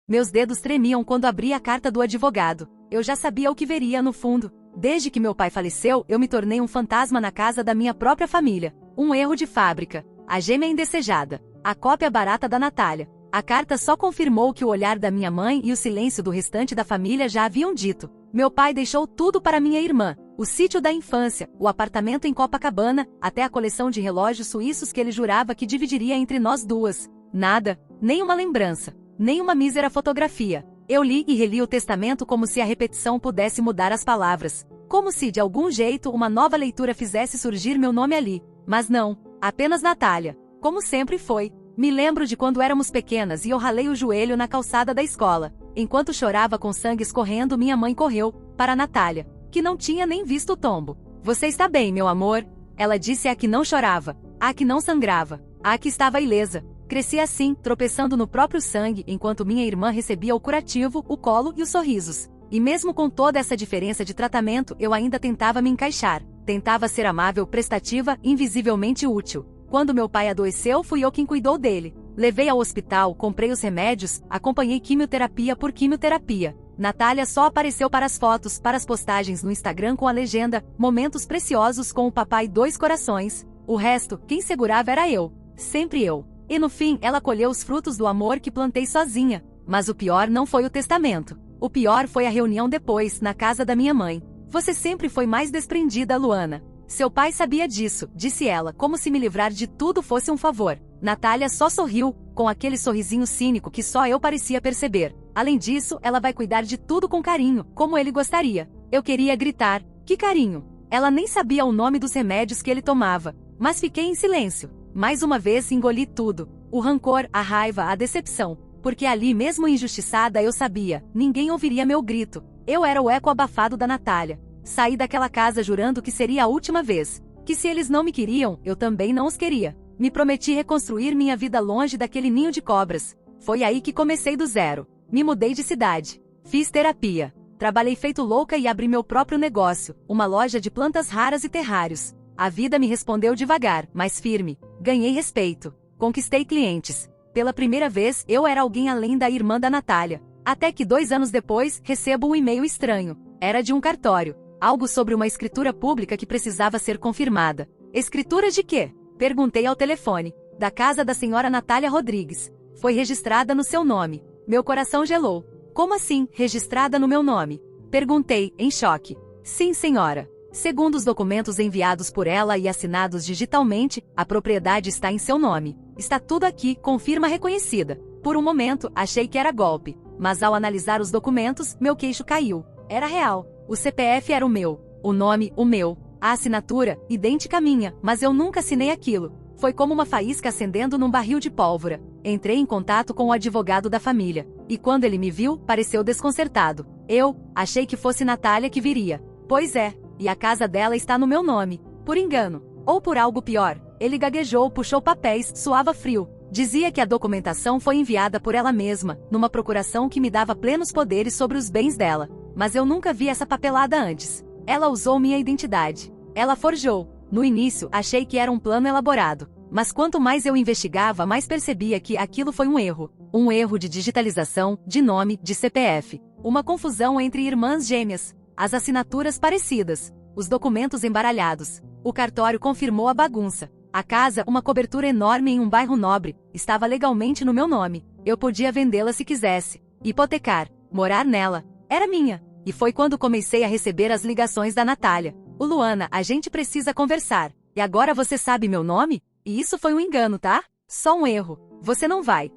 Meus dedos tremiam quando abri a carta do advogado. Eu já sabia o que veria no fundo. Desde que meu pai faleceu, eu me tornei um fantasma na casa da minha própria família. Um erro de fábrica. A gêmea indesejada. A cópia barata da Natália. A carta só confirmou que o olhar da minha mãe e o silêncio do restante da família já haviam dito. Meu pai deixou tudo para minha irmã. O sítio da infância, o apartamento em Copacabana, até a coleção de relógios suíços que ele jurava que dividiria entre nós duas. Nada, nem uma lembrança, nem uma mísera fotografia. Eu li e reli o testamento como se a repetição pudesse mudar as palavras. Como se, de algum jeito, uma nova leitura fizesse surgir meu nome ali. Mas não, apenas Natália. Como sempre foi. Me lembro de quando éramos pequenas e eu ralei o joelho na calçada da escola. Enquanto chorava com sangue escorrendo, minha mãe correu para Natália, que não tinha nem visto o tombo. Você está bem, meu amor? Ela disse a que não chorava, a que não sangrava, a que estava ilesa. Cresci assim, tropeçando no próprio sangue, enquanto minha irmã recebia o curativo, o colo e os sorrisos. E mesmo com toda essa diferença de tratamento, eu ainda tentava me encaixar. Tentava ser amável, prestativa, invisivelmente útil. Quando meu pai adoeceu, fui eu quem cuidou dele. Levei ao hospital, comprei os remédios, acompanhei quimioterapia por quimioterapia. Natália só apareceu para as fotos, para as postagens no Instagram com a legenda "Momentos preciosos com o papai 2 corações". O resto, quem segurava era eu. Sempre eu. E no fim, ela colheu os frutos do amor que plantei sozinha. Mas o pior não foi o testamento. O pior foi a reunião depois, na casa da minha mãe. Você sempre foi mais desprendida, Luana. Seu pai sabia disso, disse ela, como se me livrar de tudo fosse um favor. Natália só sorriu, com aquele sorrisinho cínico que só eu parecia perceber. Além disso, ela vai cuidar de tudo com carinho, como ele gostaria. Eu queria gritar, que carinho! Ela nem sabia o nome dos remédios que ele tomava. Mas fiquei em silêncio. Mais uma vez engoli tudo. O rancor, a raiva, a decepção. Porque ali, mesmo injustiçada, eu sabia, ninguém ouviria meu grito. Eu era o eco abafado da Natália. Saí daquela casa jurando que seria a última vez. Que se eles não me queriam, eu também não os queria. Me prometi reconstruir minha vida longe daquele ninho de cobras. Foi aí que comecei do zero. Me mudei de cidade. Fiz terapia. Trabalhei feito louca e abri meu próprio negócio, uma loja de plantas raras e terrários. A vida me respondeu devagar, mas firme. Ganhei respeito. Conquistei clientes. Pela primeira vez, eu era alguém além da irmã da Natália. Até que 2 anos depois, recebo um e-mail estranho. Era de um cartório. Algo sobre uma escritura pública que precisava ser confirmada. Escritura de quê? Perguntei ao telefone. Da casa da senhora Natália Rodrigues. Foi registrada no seu nome. Meu coração gelou. Como assim, registrada no meu nome? Perguntei, em choque. Sim, senhora. Segundo os documentos enviados por ela e assinados digitalmente, a propriedade está em seu nome. Está tudo aqui, confirma reconhecida. Por um momento, achei que era golpe. Mas ao analisar os documentos, meu queixo caiu. Era real. O CPF era o meu. O nome, o meu. A assinatura, idêntica à minha, mas eu nunca assinei aquilo. Foi como uma faísca acendendo num barril de pólvora. Entrei em contato com o advogado da família. E quando ele me viu, pareceu desconcertado. Eu achei que fosse Natália que viria. Pois é, e a casa dela está no meu nome. Por engano. Ou por algo pior. Ele gaguejou, puxou papéis, suava frio. Dizia que a documentação foi enviada por ela mesma, numa procuração que me dava plenos poderes sobre os bens dela. Mas eu nunca vi essa papelada antes. Ela usou minha identidade. Ela forjou. No início, achei que era um plano elaborado. Mas quanto mais eu investigava, mais percebia que aquilo foi um erro. Um erro de digitalização, de nome, de CPF. Uma confusão entre irmãs gêmeas. As assinaturas parecidas. Os documentos embaralhados. O cartório confirmou a bagunça. A casa, uma cobertura enorme em um bairro nobre, estava legalmente no meu nome. Eu podia vendê-la se quisesse. Hipotecar. Morar nela. Era minha. E foi quando comecei a receber as ligações da Natália. O Luana, a gente precisa conversar. E agora você sabe meu nome? E isso foi um engano, tá? Só um erro. Você não vai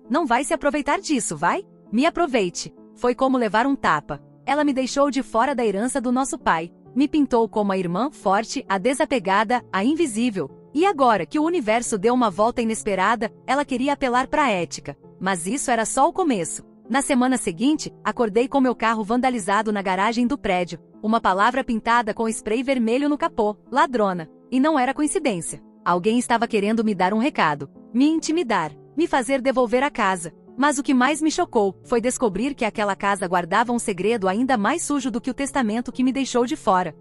se aproveitar disso, vai? Me aproveite. Foi como levar um tapa. Ela me deixou de fora da herança do nosso pai. Me pintou como a irmã forte, a desapegada, a invisível. E agora que o universo deu uma volta inesperada, ela queria apelar para a ética. Mas isso era só o começo. Na semana seguinte, acordei com meu carro vandalizado na garagem do prédio. Uma palavra pintada com spray vermelho no capô, ladrona. E não era coincidência. Alguém estava querendo me dar um recado. Me intimidar. Me fazer devolver a casa. Mas o que mais me chocou foi descobrir que aquela casa guardava um segredo ainda mais sujo do que o testamento que me deixou de fora.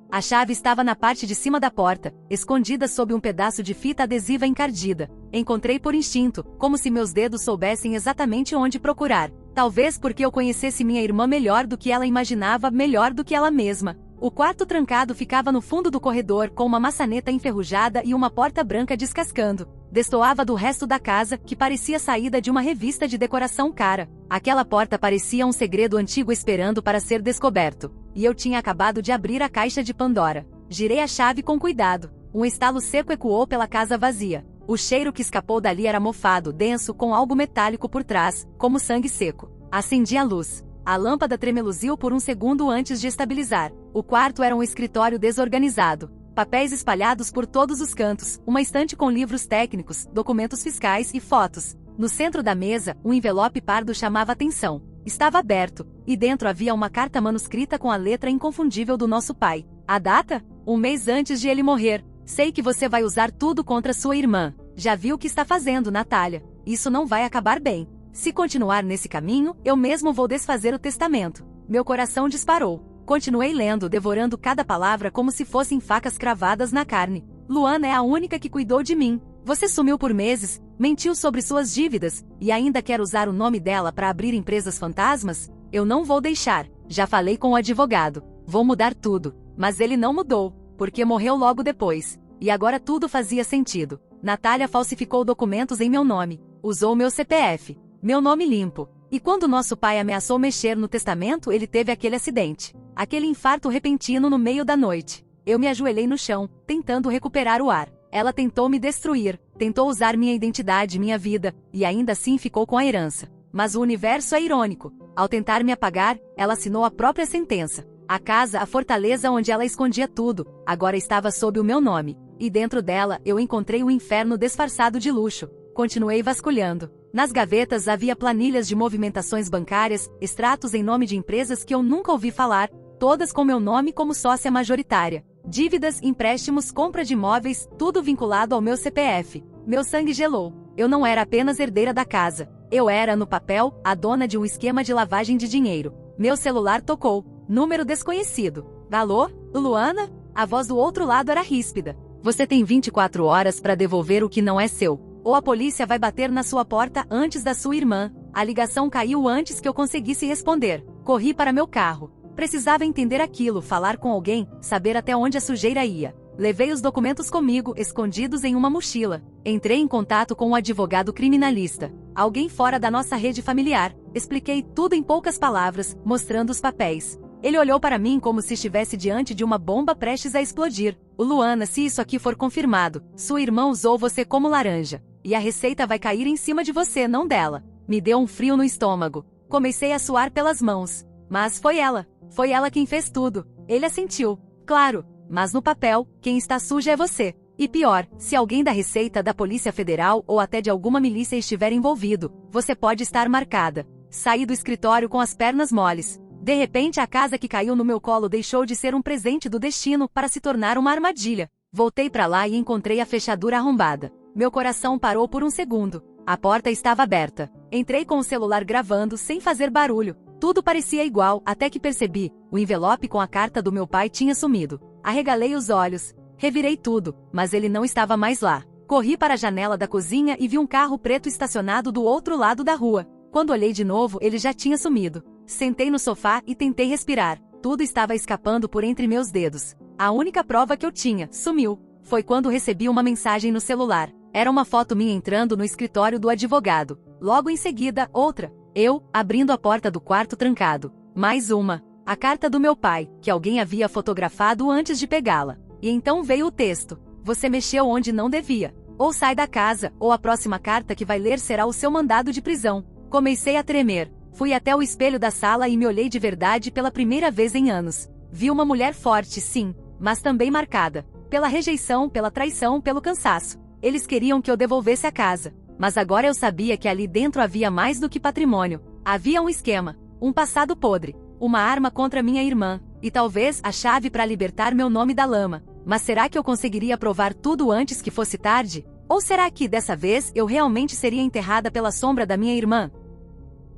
A chave estava na parte de cima da porta, escondida sob um pedaço de fita adesiva encardida. Encontrei por instinto, como se meus dedos soubessem exatamente onde procurar. Talvez porque eu conhecesse minha irmã melhor do que ela imaginava, melhor do que ela mesma. O quarto trancado ficava no fundo do corredor, com uma maçaneta enferrujada e uma porta branca descascando. Destoava do resto da casa, que parecia saída de uma revista de decoração cara. Aquela porta parecia um segredo antigo esperando para ser descoberto. E eu tinha acabado de abrir a caixa de Pandora. Girei a chave com cuidado. Um estalo seco ecoou pela casa vazia. O cheiro que escapou dali era mofado, denso, com algo metálico por trás, como sangue seco. Acendi a luz. A lâmpada tremeluziu por um segundo antes de estabilizar. O quarto era um escritório desorganizado. Papéis espalhados por todos os cantos, uma estante com livros técnicos, documentos fiscais e fotos. No centro da mesa, um envelope pardo chamava atenção. Estava aberto, e dentro havia uma carta manuscrita com a letra inconfundível do nosso pai. A data? Um mês antes de ele morrer. Sei que você vai usar tudo contra sua irmã. Já viu o que está fazendo, Natália. Isso não vai acabar bem. Se continuar nesse caminho, eu mesmo vou desfazer o testamento. Meu coração disparou. Continuei lendo, devorando cada palavra como se fossem facas cravadas na carne. Luana é a única que cuidou de mim. Você sumiu por meses, mentiu sobre suas dívidas, e ainda quer usar o nome dela para abrir empresas fantasmas? Eu não vou deixar. Já falei com o advogado. Vou mudar tudo. Mas ele não mudou, porque morreu logo depois. E agora tudo fazia sentido. Natália falsificou documentos em meu nome. Usou meu CPF. Meu nome limpo. E quando nosso pai ameaçou mexer no testamento, ele teve aquele acidente. Aquele infarto repentino no meio da noite. Eu me ajoelhei no chão, tentando recuperar o ar. Ela tentou me destruir, tentou usar minha identidade, minha vida, e ainda assim ficou com a herança. Mas o universo é irônico. Ao tentar me apagar, ela assinou a própria sentença. A casa, a fortaleza onde ela escondia tudo, agora estava sob o meu nome. E dentro dela, eu encontrei um inferno disfarçado de luxo. Continuei vasculhando. Nas gavetas havia planilhas de movimentações bancárias, extratos em nome de empresas que eu nunca ouvi falar, todas com meu nome como sócia majoritária. Dívidas, empréstimos, compra de imóveis, tudo vinculado ao meu CPF. Meu sangue gelou. Eu não era apenas herdeira da casa. Eu era, no papel, a dona de um esquema de lavagem de dinheiro. Meu celular tocou. Número desconhecido. Alô? Luana? A voz do outro lado era ríspida. Você tem 24 horas para devolver o que não é seu. Ou a polícia vai bater na sua porta antes da sua irmã. A ligação caiu antes que eu conseguisse responder. Corri para meu carro. Precisava entender aquilo, falar com alguém, saber até onde a sujeira ia. Levei os documentos comigo, escondidos em uma mochila. Entrei em contato com um advogado criminalista. Alguém fora da nossa rede familiar. Expliquei tudo em poucas palavras, mostrando os papéis. Ele olhou para mim como se estivesse diante de uma bomba prestes a explodir. Luana, se isso aqui for confirmado, sua irmã usou você como laranja. E a receita vai cair em cima de você, não dela. Me deu um frio no estômago. Comecei a suar pelas mãos. Mas foi ela. Foi ela quem fez tudo. Ele assentiu. Claro. Mas no papel, quem está suja é você. E pior, se alguém da Receita, da Polícia Federal ou até de alguma milícia estiver envolvido, você pode estar marcada. Saí do escritório com as pernas moles. De repente a casa que caiu no meu colo deixou de ser um presente do destino para se tornar uma armadilha. Voltei para lá e encontrei a fechadura arrombada. Meu coração parou por um segundo. A porta estava aberta. Entrei com o celular gravando sem fazer barulho. Tudo parecia igual, até que percebi. O envelope com a carta do meu pai tinha sumido. Arregalei os olhos. Revirei tudo, mas ele não estava mais lá. Corri para a janela da cozinha e vi um carro preto estacionado do outro lado da rua. Quando olhei de novo, ele já tinha sumido. Sentei no sofá e tentei respirar. Tudo estava escapando por entre meus dedos. A única prova que eu tinha, sumiu. Foi quando recebi uma mensagem no celular. Era uma foto minha entrando no escritório do advogado. Logo em seguida, outra. Eu, abrindo a porta do quarto trancado. Mais uma. A carta do meu pai, que alguém havia fotografado antes de pegá-la. E então veio o texto. Você mexeu onde não devia. Ou sai da casa, ou a próxima carta que vai ler será o seu mandado de prisão. Comecei a tremer. Fui até o espelho da sala e me olhei de verdade pela primeira vez em anos. Vi uma mulher forte, sim, mas também marcada. Pela rejeição, pela traição, pelo cansaço. Eles queriam que eu devolvesse a casa. Mas agora eu sabia que ali dentro havia mais do que patrimônio. Havia um esquema. Um passado podre. Uma arma contra minha irmã. E talvez a chave para libertar meu nome da lama. Mas será que eu conseguiria provar tudo antes que fosse tarde? Ou será que, dessa vez, eu realmente seria enterrada pela sombra da minha irmã?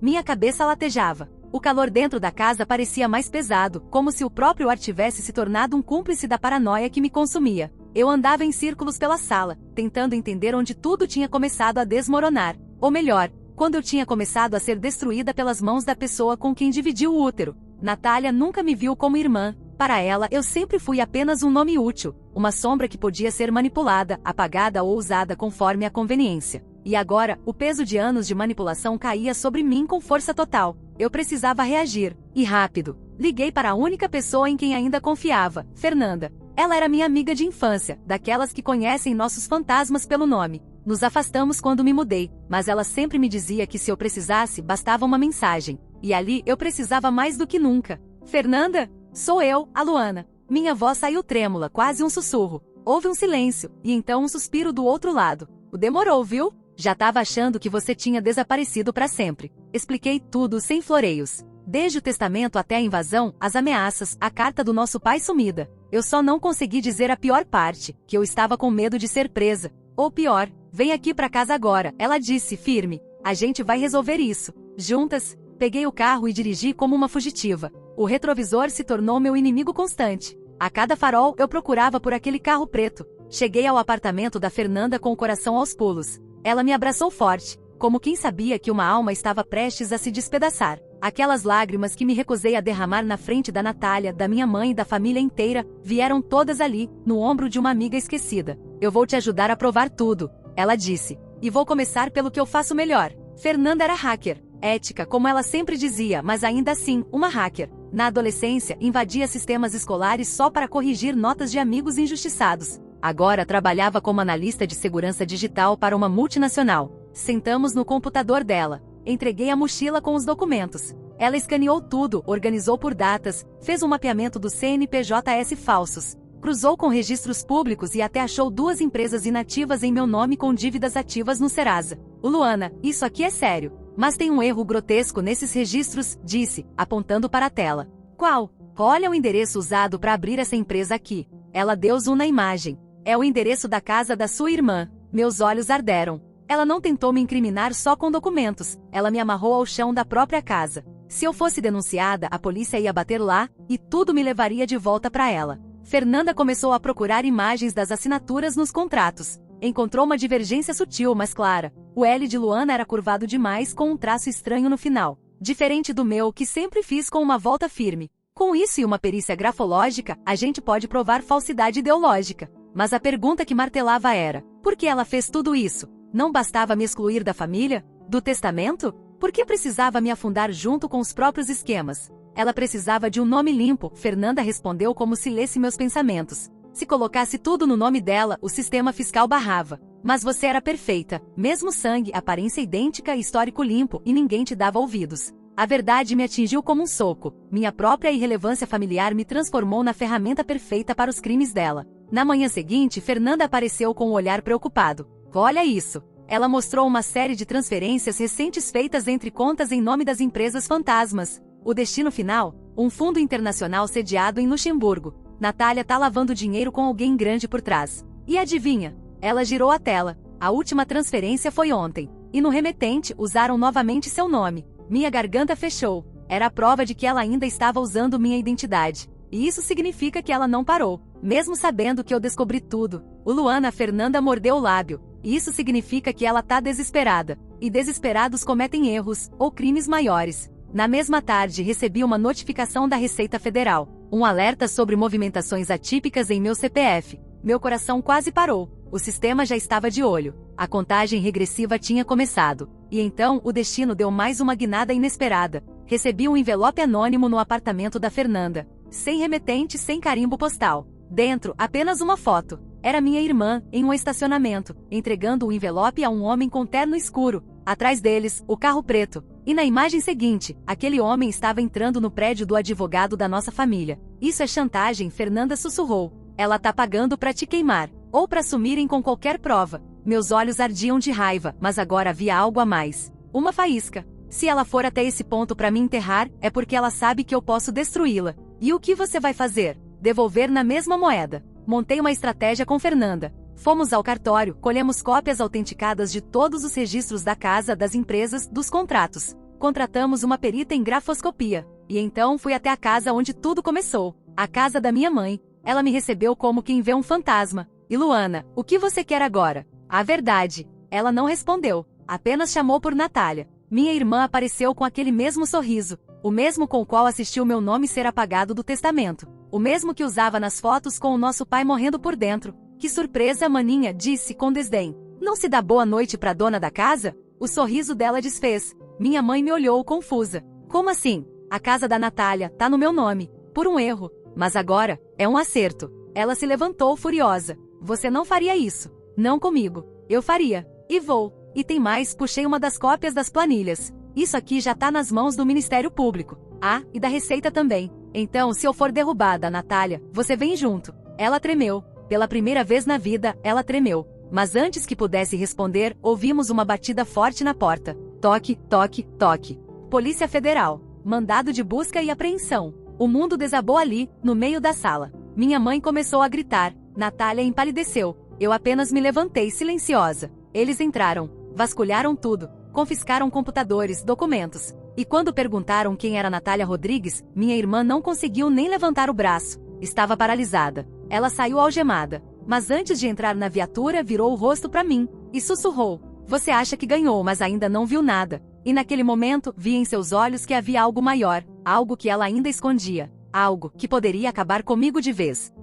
Minha cabeça latejava. O calor dentro da casa parecia mais pesado, como se o próprio ar tivesse se tornado um cúmplice da paranoia que me consumia. Eu andava em círculos pela sala, tentando entender onde tudo tinha começado a desmoronar. Ou melhor, quando eu tinha começado a ser destruída pelas mãos da pessoa com quem dividi o útero. Natália nunca me viu como irmã. Para ela, eu sempre fui apenas um nome útil, uma sombra que podia ser manipulada, apagada ou usada conforme a conveniência. E agora, o peso de anos de manipulação caía sobre mim com força total. Eu precisava reagir, e rápido. Liguei para a única pessoa em quem ainda confiava, Fernanda. Ela era minha amiga de infância, daquelas que conhecem nossos fantasmas pelo nome. Nos afastamos quando me mudei, mas ela sempre me dizia que se eu precisasse, bastava uma mensagem. E ali eu precisava mais do que nunca. Fernanda? Sou eu, a Luana. Minha voz saiu trêmula, quase um sussurro. Houve um silêncio, e então um suspiro do outro lado. Demorou, viu? Já tava achando que você tinha desaparecido para sempre. Expliquei tudo sem floreios. Desde o testamento até a invasão, as ameaças, a carta do nosso pai sumida. Eu só não consegui dizer a pior parte, que eu estava com medo de ser presa. Ou pior, vem aqui para casa agora, ela disse, firme. A gente vai resolver isso. Juntas, peguei o carro e dirigi como uma fugitiva. O retrovisor se tornou meu inimigo constante. A cada farol eu procurava por aquele carro preto. Cheguei ao apartamento da Fernanda com o coração aos pulos. Ela me abraçou forte, como quem sabia que uma alma estava prestes a se despedaçar. Aquelas lágrimas que me recusei a derramar na frente da Natália, da minha mãe e da família inteira, vieram todas ali, no ombro de uma amiga esquecida. Eu vou te ajudar a provar tudo, ela disse. E vou começar pelo que eu faço melhor. Fernanda era hacker. Ética, como ela sempre dizia, mas ainda assim, uma hacker. Na adolescência, invadia sistemas escolares só para corrigir notas de amigos injustiçados. Agora trabalhava como analista de segurança digital para uma multinacional. Sentamos no computador dela. Entreguei a mochila com os documentos. Ela escaneou tudo, organizou por datas, fez um mapeamento dos CNPJs falsos, cruzou com registros públicos e até achou 2 empresas inativas em meu nome com dívidas ativas no Serasa. Luana, isso aqui é sério. Mas tem um erro grotesco nesses registros, disse, apontando para a tela. Qual? Olha o endereço usado para abrir essa empresa aqui. Ela deu zoom na imagem. É o endereço da casa da sua irmã. Meus olhos arderam. Ela não tentou me incriminar só com documentos. Ela me amarrou ao chão da própria casa. Se eu fosse denunciada, a polícia ia bater lá, e tudo me levaria de volta para ela. Fernanda começou a procurar imagens das assinaturas nos contratos. Encontrou uma divergência sutil, mas clara. O L de Luana era curvado demais com um traço estranho no final. Diferente do meu, que sempre fiz com uma volta firme. Com isso e uma perícia grafológica, a gente pode provar falsidade ideológica. Mas a pergunta que martelava era, por que ela fez tudo isso? Não bastava me excluir da família? Do testamento? Por que precisava me afundar junto com os próprios esquemas? Ela precisava de um nome limpo, Fernanda respondeu como se lesse meus pensamentos. Se colocasse tudo no nome dela, o sistema fiscal barrava. Mas você era perfeita, mesmo sangue, aparência idêntica e histórico limpo, e ninguém te dava ouvidos. A verdade me atingiu como um soco. Minha própria irrelevância familiar me transformou na ferramenta perfeita para os crimes dela. Na manhã seguinte, Fernanda apareceu com um olhar preocupado. Olha isso. Ela mostrou uma série de transferências recentes feitas entre contas em nome das empresas fantasmas. O destino final? Um fundo internacional sediado em Luxemburgo. Natália tá lavando dinheiro com alguém grande por trás. E adivinha? Ela girou a tela. A última transferência foi ontem. E no remetente, usaram novamente seu nome. Minha garganta fechou. Era a prova de que ela ainda estava usando minha identidade. E isso significa que ela não parou. Mesmo sabendo que eu descobri tudo. Luana Fernanda mordeu o lábio. Isso significa que ela tá desesperada. E desesperados cometem erros, ou crimes maiores. Na mesma tarde recebi uma notificação da Receita Federal. Um alerta sobre movimentações atípicas em meu CPF. Meu coração quase parou. O sistema já estava de olho. A contagem regressiva tinha começado. E então, o destino deu mais uma guinada inesperada. Recebi um envelope anônimo no apartamento da Fernanda. Sem remetente, sem carimbo postal. Dentro, apenas uma foto. Era minha irmã, em um estacionamento, entregando o envelope a um homem com terno escuro. Atrás deles, o carro preto. E na imagem seguinte, aquele homem estava entrando no prédio do advogado da nossa família. Isso é chantagem, Fernanda sussurrou. Ela tá pagando pra te queimar. Ou pra sumirem com qualquer prova. Meus olhos ardiam de raiva, mas agora havia algo a mais. Uma faísca. Se ela for até esse ponto pra me enterrar, é porque ela sabe que eu posso destruí-la. E o que você vai fazer? Devolver na mesma moeda. Montei uma estratégia com Fernanda. Fomos ao cartório, colhemos cópias autenticadas de todos os registros da casa, das empresas, dos contratos. Contratamos uma perita em grafoscopia. E então fui até a casa onde tudo começou. A casa da minha mãe. Ela me recebeu como quem vê um fantasma. E Luana, o que você quer agora? A verdade. Ela não respondeu. Apenas chamou por Natália. Minha irmã apareceu com aquele mesmo sorriso, o mesmo com o qual assistiu meu nome ser apagado do testamento, o mesmo que usava nas fotos com o nosso pai morrendo por dentro. Que surpresa, maninha, disse com desdém. Não se dá boa noite pra dona da casa? O sorriso dela desfez. Minha mãe me olhou confusa. Como assim? A casa da Natália tá no meu nome, por um erro, mas agora é um acerto. Ela se levantou furiosa. Você não faria isso. Não comigo. Eu faria. E vou. E tem mais, puxei uma das cópias das planilhas. Isso aqui já tá nas mãos do Ministério Público. Ah, e da Receita também. Então, se eu for derrubada, Natália, você vem junto. Ela tremeu. Pela primeira vez na vida, ela tremeu. Mas antes que pudesse responder, ouvimos uma batida forte na porta. Toque, toque, toque. Polícia Federal. Mandado de busca e apreensão. O mundo desabou ali, no meio da sala. Minha mãe começou a gritar. Natália empalideceu. Eu apenas me levantei silenciosa. Eles entraram. Vasculharam tudo. Confiscaram computadores, documentos. E quando perguntaram quem era Natália Rodrigues, minha irmã não conseguiu nem levantar o braço. Estava paralisada. Ela saiu algemada. Mas antes de entrar na viatura, virou o rosto para mim e sussurrou. Você acha que ganhou, mas ainda não viu nada. E naquele momento, vi em seus olhos que havia algo maior, algo que ela ainda escondia, algo que poderia acabar comigo de vez.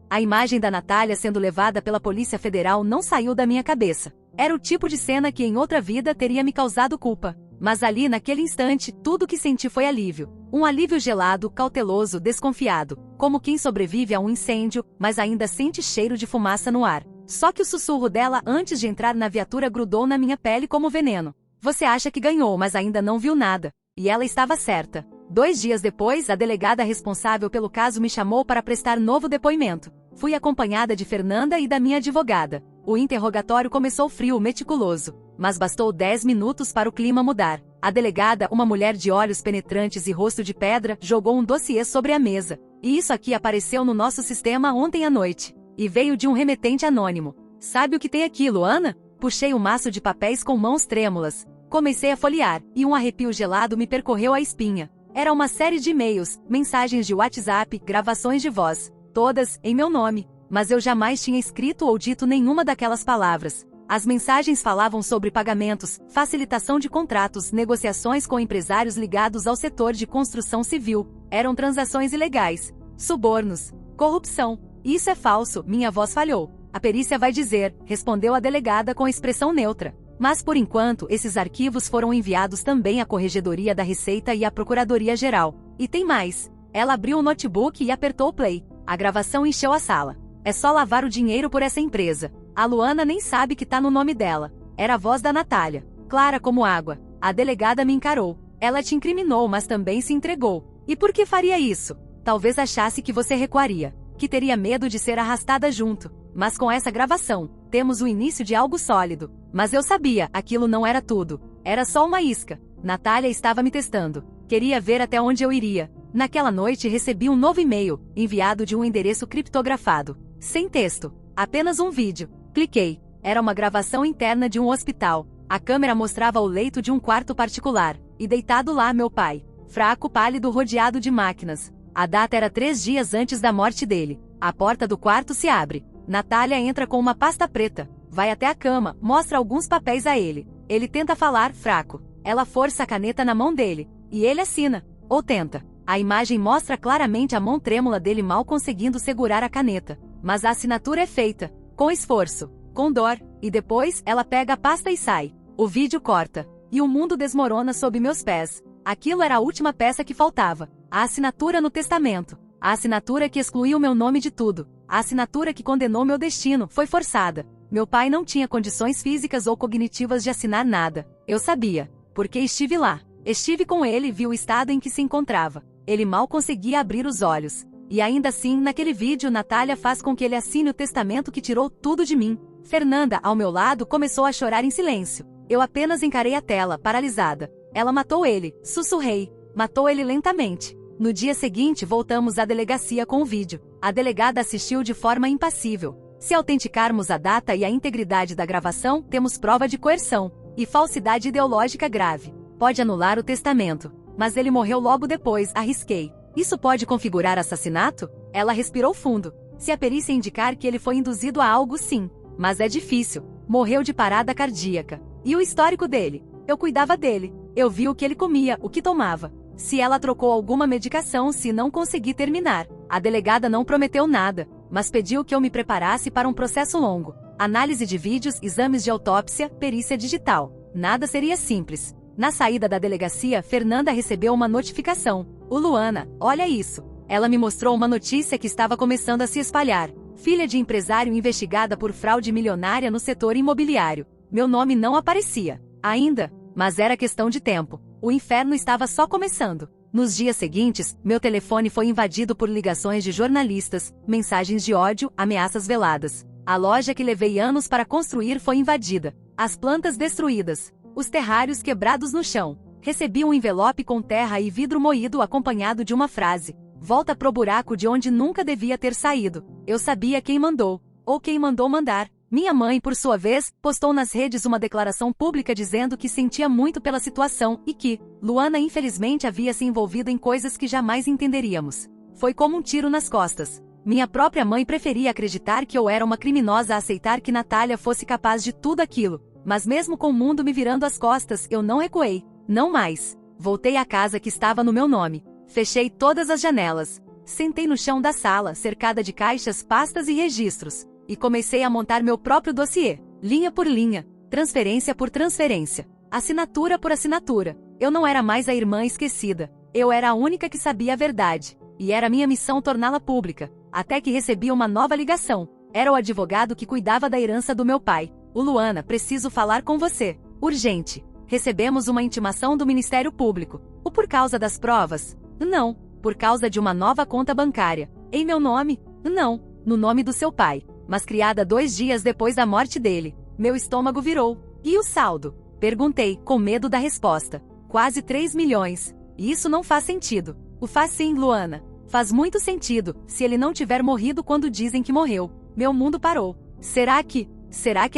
A imagem da Natália sendo levada pela Polícia Federal não saiu da minha cabeça. Era o tipo de cena que em outra vida teria me causado culpa. Mas ali, naquele instante, tudo que senti foi alívio. Um alívio gelado, cauteloso, desconfiado. Como quem sobrevive a um incêndio, mas ainda sente cheiro de fumaça no ar. Só que o sussurro dela antes de entrar na viatura grudou na minha pele como veneno. Você acha que ganhou, mas ainda não viu nada. E ela estava certa. 2 dias depois, a delegada responsável pelo caso me chamou para prestar novo depoimento. Fui acompanhada de Fernanda e da minha advogada. O interrogatório começou frio, meticuloso. Mas bastou 10 minutos para o clima mudar. A delegada, uma mulher de olhos penetrantes e rosto de pedra, jogou um dossiê sobre a mesa. E isso aqui apareceu no nosso sistema ontem à noite. E veio de um remetente anônimo. Sabe o que tem aquilo, Ana? Puxei um maço de papéis com mãos trêmulas. Comecei a folhear, e um arrepio gelado me percorreu a espinha. Era uma série de e-mails, mensagens de WhatsApp, gravações de voz. Todas em meu nome. Mas eu jamais tinha escrito ou dito nenhuma daquelas palavras. As mensagens falavam sobre pagamentos, facilitação de contratos, negociações com empresários ligados ao setor de construção civil. Eram transações ilegais, subornos, corrupção. Isso é falso, minha voz falhou. A perícia vai dizer, respondeu a delegada com expressão neutra. Mas por enquanto, esses arquivos foram enviados também à Corregedoria da Receita e à Procuradoria-Geral. E tem mais. Ela abriu o notebook e apertou o play. A gravação encheu a sala. É só lavar o dinheiro por essa empresa. A Luana nem sabe que tá no nome dela. Era a voz da Natália. Clara como água. A delegada me encarou. Ela te incriminou, mas também se entregou. E por que faria isso? Talvez achasse que você recuaria. Que teria medo de ser arrastada junto. Mas com essa gravação, temos o início de algo sólido. Mas eu sabia, aquilo não era tudo. Era só uma isca. Natália estava me testando. Queria ver até onde eu iria. Naquela noite recebi um novo e-mail, enviado de um endereço criptografado. Sem texto. Apenas um vídeo. Cliquei. Era uma gravação interna de um hospital. A câmera mostrava o leito de um quarto particular. E deitado lá meu pai. Fraco, pálido, rodeado de máquinas. A data era 3 dias antes da morte dele. A porta do quarto se abre. Natália entra com uma pasta preta. Vai até a cama, mostra alguns papéis a ele. Ele tenta falar, fraco. Ela força a caneta na mão dele. E ele assina. Ou tenta. A imagem mostra claramente a mão trêmula dele mal conseguindo segurar a caneta. Mas a assinatura é feita. Com esforço. Com dor. E depois, ela pega a pasta e sai. O vídeo corta. E o mundo desmorona sob meus pés. Aquilo era a última peça que faltava. A assinatura no testamento. A assinatura que excluiu meu nome de tudo. A assinatura que condenou meu destino foi forçada. Meu pai não tinha condições físicas ou cognitivas de assinar nada. Eu sabia. Porque estive lá. Estive com ele e vi o estado em que se encontrava. Ele mal conseguia abrir os olhos. E ainda assim, naquele vídeo, Natália faz com que ele assine o testamento que tirou tudo de mim. Fernanda, ao meu lado, começou a chorar em silêncio. Eu apenas encarei a tela, paralisada. Ela matou ele, sussurrei. Matou ele lentamente. No dia seguinte, voltamos à delegacia com o vídeo. A delegada assistiu de forma impassível. Se autenticarmos a data e a integridade da gravação, temos prova de coerção e falsidade ideológica grave. Pode anular o testamento. Mas ele morreu logo depois, arrisquei. Isso pode configurar assassinato? Ela respirou fundo. Se a perícia indicar que ele foi induzido a algo, sim. Mas é difícil. Morreu de parada cardíaca. E o histórico dele? Eu cuidava dele. Eu vi o que ele comia, o que tomava. Se ela trocou alguma medicação, se não consegui terminar. A delegada não prometeu nada, mas pediu que eu me preparasse para um processo longo. Análise de vídeos, exames de autópsia, perícia digital. Nada seria simples. Na saída da delegacia, Fernanda recebeu uma notificação. O Luana, olha isso. Ela me mostrou uma notícia que estava começando a se espalhar. Filha de empresário investigada por fraude milionária no setor imobiliário. Meu nome não aparecia. Ainda, mas era questão de tempo. O inferno estava só começando. Nos dias seguintes, meu telefone foi invadido por ligações de jornalistas, mensagens de ódio, ameaças veladas. A loja que levei anos para construir foi invadida. As plantas destruídas. Os terrários quebrados no chão. Recebi um envelope com terra e vidro moído acompanhado de uma frase. Volta pro buraco de onde nunca devia ter saído. Eu sabia quem mandou. Ou quem mandou mandar. Minha mãe, por sua vez, postou nas redes uma declaração pública dizendo que sentia muito pela situação e que Luana infelizmente havia se envolvido em coisas que jamais entenderíamos. Foi como um tiro nas costas. Minha própria mãe preferia acreditar que eu era uma criminosa a aceitar que Natália fosse capaz de tudo aquilo. Mas mesmo com o mundo me virando as costas, eu não recuei. Não mais. Voltei à casa que estava no meu nome. Fechei todas as janelas. Sentei no chão da sala, cercada de caixas, pastas e registros. E comecei a montar meu próprio dossiê. Linha por linha. Transferência por transferência. Assinatura por assinatura. Eu não era mais a irmã esquecida. Eu era a única que sabia a verdade. E era minha missão torná-la pública. Até que recebi uma nova ligação. Era o advogado que cuidava da herança do meu pai. O Luana, preciso falar com você. Urgente. Recebemos uma intimação do Ministério Público. O por causa das provas? Não. Por causa de uma nova conta bancária. Em meu nome? Não. No nome do seu pai. Mas criada 2 dias depois da morte dele. Meu estômago virou. E o saldo? Perguntei, com medo da resposta. Quase 3 milhões. E isso não faz sentido. O faz sim, Luana. Faz muito sentido, se ele não tiver morrido quando dizem que morreu. Meu mundo parou. Será que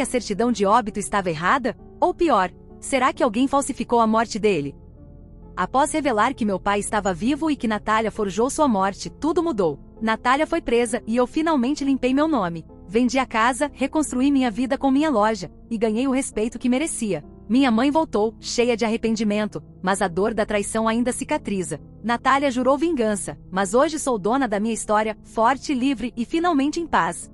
a certidão de óbito estava errada? Ou pior, será que alguém falsificou a morte dele? Após revelar que meu pai estava vivo e que Natália forjou sua morte, tudo mudou. Natália foi presa e eu finalmente limpei meu nome. Vendi a casa, reconstruí minha vida com minha loja, e ganhei o respeito que merecia. Minha mãe voltou, cheia de arrependimento, mas a dor da traição ainda cicatriza. Natália jurou vingança, mas hoje sou dona da minha história, forte, livre e finalmente em paz.